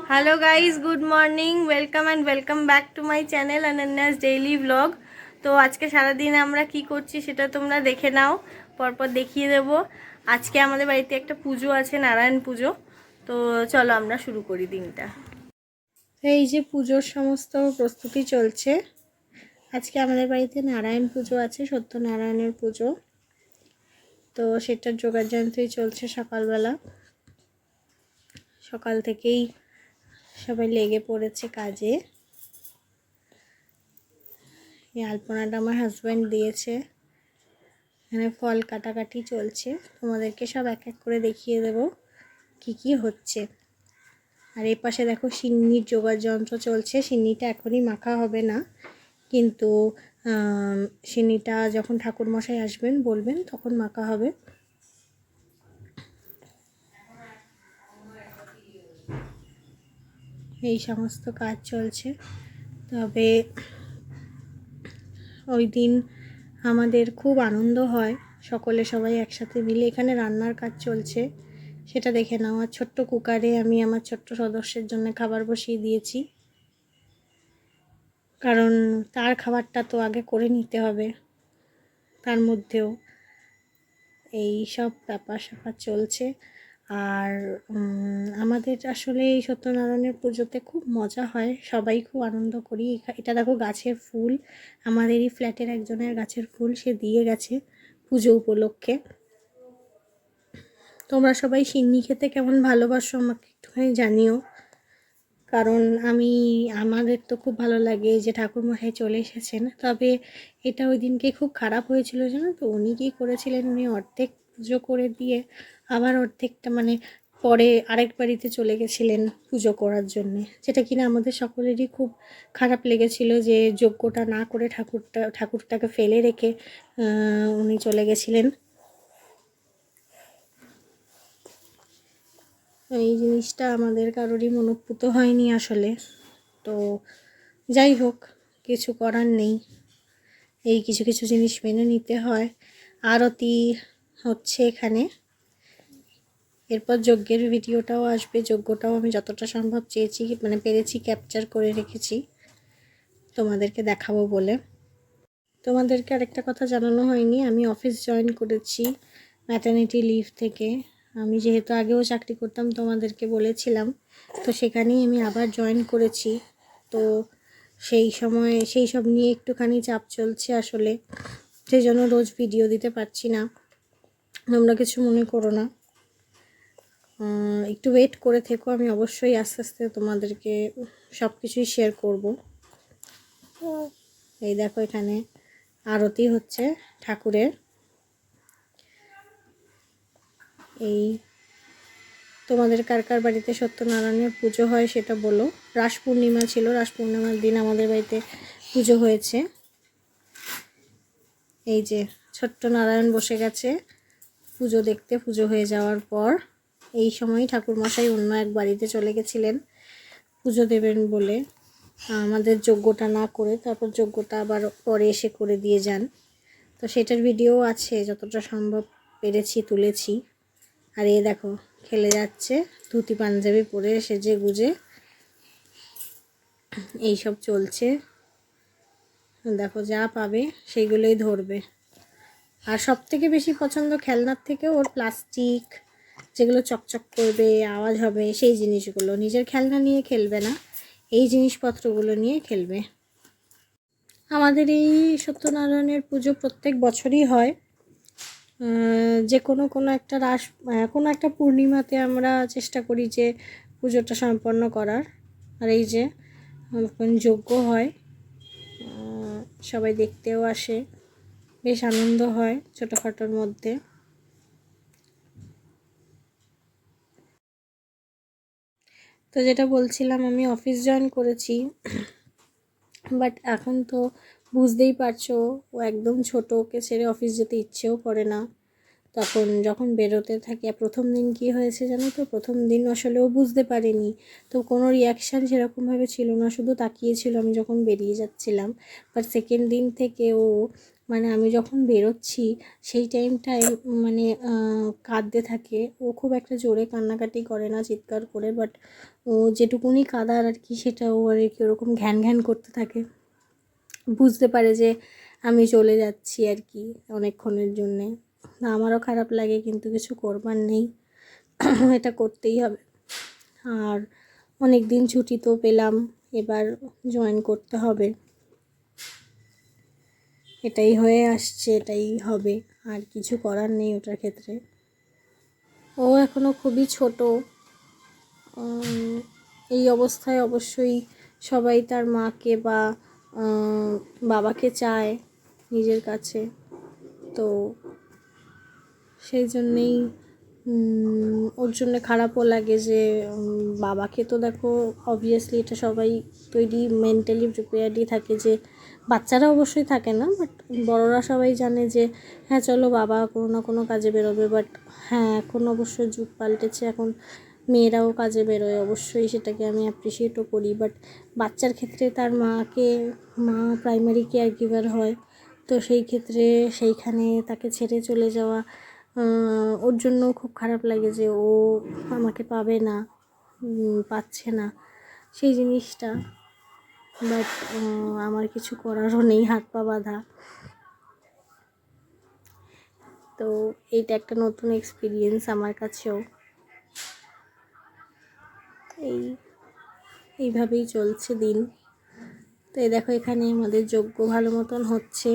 Hello guys, good morning, welcome and welcome back to my channel অনন্যাস daily blog. তো আজকে সারাদিন আমরা কি করছি সেটা তোমরা দেখে নাও, পরপর দেখিয়ে দেব। আজকে আমাদের বাড়িতে একটা পুজো আছে, নারায়ণ পুজো। তো চলো আমরা শুরু করি দিনটা। এই যে পুজোর সমস্ত প্রস্তুতি চলছে। আজকে আমাদের বাড়িতে নারায়ণ পুজো আছে, সত্যনারায়ণের পুজো। তো সেটার যোগাযন্ত্রই চলছে সকালবেলা। সকাল থেকেই সবাই লেগে পড়েছে কাজে। এই আলপনাটা আমার হাজব্যান্ড দিয়েছে। এখানে ফল কাটাকাটি চলছে, তোমাদেরকে সব এক এক করে দেখিয়ে দেব কি কি হচ্ছে। আর এই পাশে দেখো সিন্নির জোগাড় যন্ত্র চলছে। সিন্নিটা এখনই মাখা হবে না, কিন্তু সিন্নিটা যখন ঠাকুরমশাই আসবেন বলবেন তখন মাখা হবে। এই সমস্ত কাজ চলছে। তবে ওই দিন আমাদের খুব আনন্দ হয়, সবাই একসাথে মিলে। এখানে রান্নার কাজ চলছে, সেটা দেখে নাও। আর ছোট্ট কুকারে আমি আমার ছোট্ট সদস্যের জন্য খাবার বসিয়ে দিয়েছি, কারণ তার খাবারটা তো আগে করে নিতে হবে। তার মধ্যেও এই সব ব্যাপার স্যাপার চলছে। আর আমাদের আসলে এই সত্যনারায়ণের পুজোতে খুব মজা হয়, সবাই খুব আনন্দ করি। এটা দেখো গাছের ফুল, আমাদেরই ফ্ল্যাটের একজনের গাছের ফুল, সে দিয়ে গেছে পুজো উপলক্ষে। তোমরা সবাই সিন্নি খেতে কেমন ভালোবাসো আমাকে একটুখানি জানিও, কারণ আমাদের তো খুব ভালো লাগে যে ঠাকুরমশাই চলে এসেছেন। তবে এটা ওই দিনকে খুব খারাপ হয়েছিল, জানো তো। উনি কী করেছিলেন, উনি অর্ধেক পুজো করে দিয়ে আবার অর্ধেকটা পরে আরেক বাড়িতে চলে গেছিলেন পুজো করার জন্যে, যেটা কিনা আমাদের সকলেরই খুব খারাপ লেগেছিল, যে যজ্ঞটা না করে ঠাকুরটাকে ফেলে রেখে উনি চলে গেছিলেন। এই জিনিসটা আমাদের কারোরই মনোপুত হয়নি আসলে। তো যাই হোক, কিছু করার নেই, এই কিছু কিছু জিনিস মেনে নিতে হয়। আরতি হচ্ছে এখানে, এরপর যজ্ঞের ভিডিওটাও আসবে। যজ্ঞটাও আমি যতটা সম্ভব পেরেছি ক্যাপচার করে রেখেছি তোমাদেরকে দেখাবো বলে। তোমাদেরকে আরেকটা কথা জানানো হয়নি, আমি অফিস জয়েন করেছি ম্যাটারনিটি লিভ থেকে। আমি যেহেতু আগেও চাকরি করতাম তোমাদেরকে বলেছিলাম, তো সেখানেই আমি আবার জয়েন করেছি। তো সেই সব নিয়ে একটুখানি চাপ চলছে আসলে, সেই জন্য রোজ ভিডিও দিতে পারছি না। তোমরা কিছু মনে করো না, একটু ওয়েট করে থেকো। আমি অবশ্যই আস্তে আস্তে তোমাদেরকে সব কিছুই শেয়ার করব। এই দেখো এখানে আরতি হচ্ছে ঠাকুরের। এই তোমাদের কার কার বাড়িতে সত্যনারায়ণের পুজো হয় সেটা বলো। রাস পূর্ণিমা ছিল, রাস পূর্ণিমার দিন আমাদের বাড়িতে পুজো হয়েছে। এই যে ছোট্ট নারায়ণ বসে গেছে পুজো দেখতে। পুজো হয়ে যাওয়ার পর এই সময় ঠাকুরমশাই অন্য এক বাড়িতে চলে গেছিলেন পুজো দেবেন বলে, আমাদের যজ্ঞটা না করে। তারপর যজ্ঞটা আবার পরে এসে করে দিয়ে যান। তো সেটার ভিডিও আছে, যতটা সম্ভব পেরেছি তুলেছি। আর এই দেখো খেলে যাচ্ছে ধুতি পাঞ্জাবি পরে সেজে গুজে, এইসব চলছে। দেখো যা পাবে সেগুলোই ধরবে। আর সব থেকে বেশি পছন্দ খেলনার থেকে ওর প্লাস্টিক, যেগুলো চকচক করবে, আওয়াজ হবে, সেই জিনিসগুলো। নিজের খেলনা নিয়ে খেলবে না, এই জিনিসপত্রগুলো নিয়ে খেলবে। আমাদের এই সত্যনারায়ণের পুজো প্রত্যেক বছরই হয়। যে কোনো কোনো একটা পূর্ণিমাতে আমরা চেষ্টা করি যে পুজোটা সম্পন্ন করার। আর এই যে যজ্ঞ হয়, সবাই দেখতেও আসে, বেশ আনন্দ হয় ছোটোখাটোর মধ্যে। তো যেটা বলছিলাম, আমি অফিস জয়েন করেছি, বাট এখন তো বুঝতেই পারছো ও একদম ছোট, ওকে ছেড়ে অফিস যেতে ইচ্ছেও করে না। তখন যখন বেরোতে থাকে, প্রথম দিন কি হয়েছে জানো তো, প্রথম দিন আসলে ও বুঝতে পারেনি, তো কোনো রিয়াকশান সেরকমভাবে ছিল না, শুধু তাকিয়েছিল আমি যখন বেরিয়ে যাচ্ছিলাম। বাট সেকেন্ড দিন থেকে ও মানে আমি যখন বেরোচ্ছি সেই টাইমটায় মানে কাঁদতে থাকে। ও খুব একটা জোরে কান্নাকাটি করে না, চিৎকার করে, বাট ও যেটুকুনি কাঁদার আর কি সেটা ও আর কি ওরকম ঘ্যান ঘ্যান করতে থাকে। বুঝতে পারে যে আমি চলে যাচ্ছি আর কি অনেকক্ষণের জন্যে। আমারও খারাপ লাগে, কিন্তু কিছু করবার নেই, এটা করতেই হবে। আর অনেক দিন ছুটি তো পেলাম, এবার জয়েন করতে হবে, এটাই হয়ে আসছে, এটাই হবে, আর কিছু করার নেই ওটার ক্ষেত্রে। ও এখনও খুবই ছোট। এই অবস্থায় অবশ্যই সবাই তার মাকে বা বাবাকে চায় নিজের কাছে, তো সেই জন্যেই ওর জন্য খারাপও লাগে যে বাবাকে তো দেখো অবভিয়াসলি এটা সবাই তৈরি মেন্টালি প্রিপেয়ার্ডই থাকে, যে বাচ্চারা অবশ্যই থাকে না, বাট বড়রা সবাই জানে যে হ্যাঁ চলো বাবা কোনো না কোনো কাজে বেরোবে। বাট হ্যাঁ, এখন অবশ্যই যুগ পাল্টেছে, এখন মেয়েরাও কাজে বেরোয়, অবশ্যই সেটাকে আমি অ্যাপ্রিসিয়েটও করি। বাট বাচ্চার ক্ষেত্রে তার মা প্রাইমারি কেয়ার গিভার হয়, তো সেই ক্ষেত্রে সেইখানে তাকে ছেড়ে চলে যাওয়া ওর জন্য খুব খারাপ লাগে যে ও আমাকে পাবে না, পাচ্ছে না সেই জিনিসটা। বাট আমার কিছু করারও নেই, হাত পা বাঁধা। তো এইটা একটা নতুন এক্সপিরিয়েন্স আমার কাছেও। এইভাবেই চলছে দিন। তো এই দেখো এখানে আমাদের যজ্ঞ ভালো মতন হচ্ছে।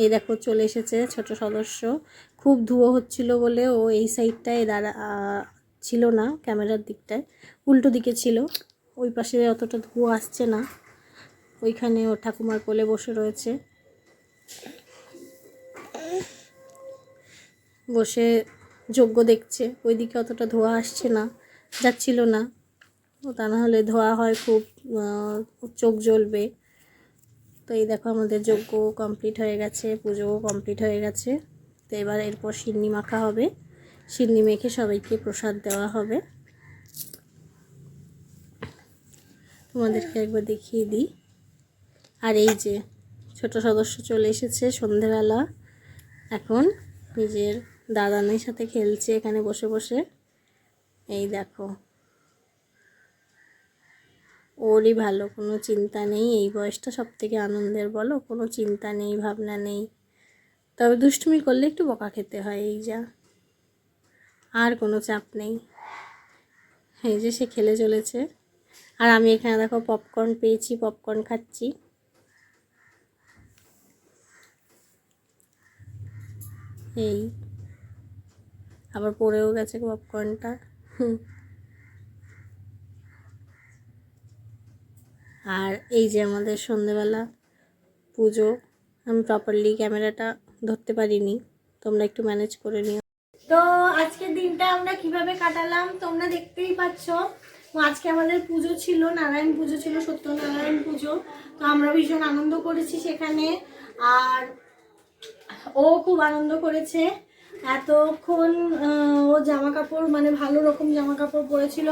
এই দেখো চলে এসেছে ছোট সদস্য, খুব ধুয়ো হচ্ছিল বলে ও এই সাইডটায় ছিল না, ক্যামেরার দিকটায় উল্টো দিকে ছিল, ওই পাশে অতটা ধুয়ো আসছে না। ওইখানে ও ঠাকুমার কোলে বসে রয়েছে, বসে যজ্ঞ দেখছে, ওইদিকে অতটা ধোঁয়া আসছে না, যাচ্ছিল না, তা না হলে ধোঁয়া হয় খুব, চোখ জ্বলবে। তো এই দেখো আমাদের যজ্ঞ কমপ্লিট হয়ে গেছে, পুজোও কমপ্লিট হয়ে গেছে। তো এবার এরপর সিন্নি মাখা হবে, সিন্নি মেখে সবাইকে প্রসাদ দেওয়া হবে। তোমাদেরকে একবার দেখিয়ে দিই। আর এই যে ছোট সদস্য চলে এসেছে সন্ধেবেলা, এখন নিজের দাদানের সাথে খেলছে এখানে বসে বসে। এই দেখো ওরই ভালো, কোনো চিন্তা নেই, এই বয়সটা সব থেকে আনন্দের, বলো, কোনো চিন্তা নেই, ভাবনা নেই। তবে দুষ্টুমি করলে একটু বকা খেতে হয়, এই যা, আর কোনো চাপ নেই। এই যে সে খেলে চলেছে, আর আমি এখানে দেখো পপকর্ন পেয়েছি, পপকর্ন খাচ্ছি। এই আবার পড়েও গেছে পপকর্নটা। আর এই যে আমাদের সন্ধেবেলা পুজো, আমি প্রপারলি ক্যামেরাটা ধরতে পারিনি, তোমরা একটু ম্যানেজ করে নিও। তো আজকের দিনটা আমরা কিভাবে কাটালাম তোমরা দেখতেই পাচ্ছ। আজকে আমাদের পুজো ছিল, নারায়ণ পুজো ছিল, সত্যনারায়ণ পুজো। তো আমরা ভীষণ আনন্দ করেছি সেখানে, আর ও খুব আনন্দ করেছে। এতক্ষণ ও জামা কাপড় মানে ভালো রকম জামা কাপড় পরেছিল,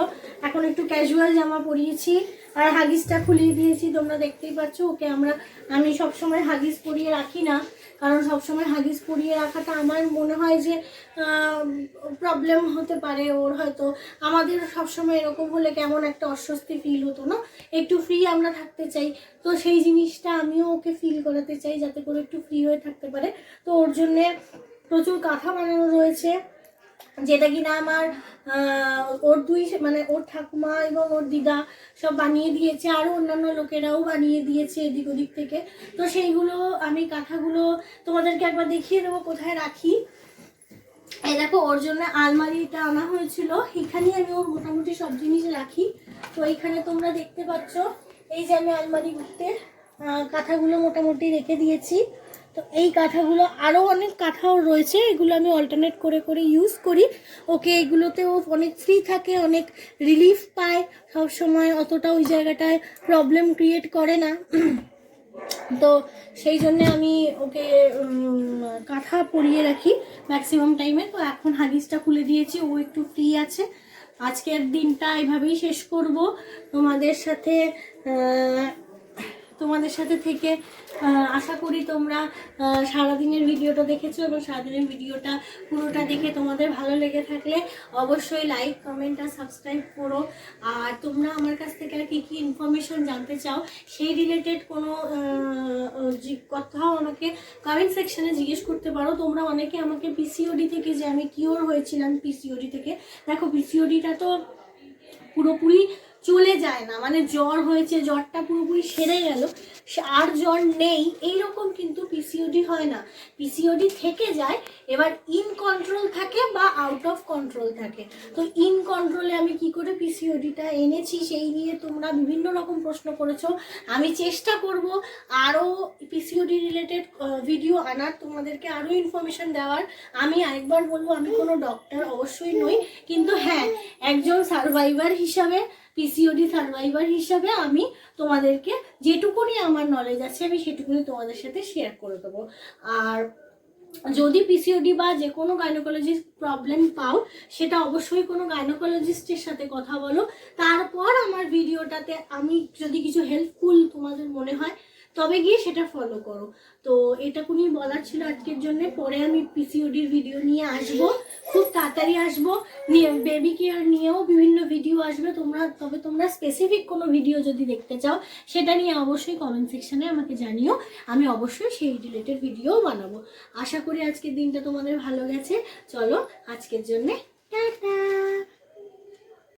এখন একটু ক্যাজুয়াল জামা পরিয়েছি, আর হাগিসটা খুলিয়ে দিয়েছি, তোমরা দেখতেই পাচ্ছ। ওকে আমি সবসময় হাগিস পরিয়ে রাখি না, কারণ সবসময় হাগিস পরিয়ে রাখাটা আমার মনে হয় যে প্রবলেম হতে পারে ওর, হয়তো আমাদের সবসময় এরকম হলে কেমন একটা অস্বস্তি ফিল হতো না, একটু ফ্রি আমরা থাকতে চাই। তো সেই জিনিসটা আমিও ওকে ফিল করাতে চাই, যাতে করে একটু ফ্রি হয়ে থাকতে পারে। তো ওর জন্যে প্রচুর কাঁথা বানানো রয়েছে, যেটা কিনা আমার ওর ওর ঠাকুমা এবং ওর দিদা সব বানিয়ে দিয়েছে, আরও অন্যান্য লোকেরাও বানিয়ে দিয়েছে এদিক ওদিক থেকে। তো সেইগুলো আমি কাঁথাগুলো তোমাদেরকে একবার দেখিয়ে দেবো কোথায় রাখি। এই দেখো ওর জন্য আলমারিটা আনা হয়েছিল, এখানেই আমি ওর মোটামুটি সব জিনিস রাখি। তো এইখানে তোমরা দেখতে পাচ্ছ, এই যে আমি আলমারি করতে কাঁথাগুলো মোটামুটি রেখে দিয়েছি। তো এই কাঁথাগুলো, আরও অনেক কাঁথাও রয়েছে, এগুলো আমি অল্টারনেট করে করে ইউজ করি। ওকে এগুলোতে ও অনেক ফ্রি থাকে, অনেক রিলিফ পায়, সবসময় অতটা ওই জায়গাটায় প্রবলেম ক্রিয়েট করে না। তো সেই জন্যে আমি ওকে কাঁথা পরিয়ে রাখি ম্যাক্সিমাম টাইমে। তো এখন হাগিসটা খুলে দিয়েছি, ও একটু ফ্রি আছে। আজকের দিনটা এভাবেই শেষ করব, তোমাদের সাথে তোমাদের সাথে থেকে। আশা করি তোমরা সারাদিনের ভিডিওটা দেখেছো এবং সারাদিনের ভিডিওটা পুরোটা দেখে তোমাদের ভালো লেগে থাকলে অবশ্যই লাইক, কমেন্ট আর সাবস্ক্রাইব করো। আর তোমরা আমার কাছ থেকে আর কী কী ইনফরমেশন জানতে চাও সেই রিলেটেড কোনো কথাও আমাকে কমেন্ট সেকশানে জিজ্ঞেস করতে পারো। তোমরা অনেকে আমাকে পিসিওডি থেকে, যে আমি কিওর হয়েছিলাম পিসিওডি থেকে, দেখো পিসিওডিটা তো পুরোপুরি চলে যায় না, মানে জ্বর হয়েছে, জ্বরটা পুরোপুরি সেরে গেল, আর জ্বর নেই এইরকম কিন্তু পিসিওডি হয় না। পিসিওডি থেকে যায়, এবার ইন কন্ট্রোল থাকে বা আউট অফ কন্ট্রোল থাকে। তো ইন কন্ট্রোলে আমি কি করে পিসিওডিটা এনেছি সেই নিয়ে তোমরা বিভিন্ন রকম প্রশ্ন করেছো। আমি চেষ্টা করব আরও পিসিওডি রিলেটেড ভিডিও আনার, তোমাদেরকে আরও ইনফরমেশান দেওয়ার। আমি আরেকবার বলবো, আমি কোনো ডক্টর অবশ্যই নই, কিন্তু হ্যাঁ একজন সার্ভাইভার হিসাবে, পিসিওডি সার্ভাইভার হিসাবে আমি তোমাদেরকে যেটুকুনি আমার নলেজ আছে আমি সেটুকুনি তোমাদের সাথে শেয়ার করে দেবো। আর যদি পিসিওডি বা যে কোনো গাইনোকোলজিস্ট প্রবলেম পাও, সেটা অবশ্যই কোনো গাইনোকোলজিস্টের সাথে কথা বলো। তারপর আমার ভিডিওটাতে আমি যদি কিছু হেল্পফুল তোমাদের মনে হয় তবে গিয়ে সেটা ফলো করো। তো এটাকুনি বলার ছিল আজকের জন্য। পরে আমি পিসিওডির ভিডিও নিয়ে আসবো, খুব তাড়াতাড়ি আসবো। বেবি কেয়ার নিয়েও বিভিন্ন ভিডিও আসবে। তোমরা স্পেসিফিক কোনো ভিডিও যদি দেখতে চাও সেটা নিয়ে অবশ্যই কমেন্ট সেকশানে আমাকে জানিও, আমি অবশ্যই সেই রিলেটেড ভিডিও বানাবো। আশা করি আজকের দিনটা তোমাদের ভালো গেছে। চলো আজকের জন্যে টাটা।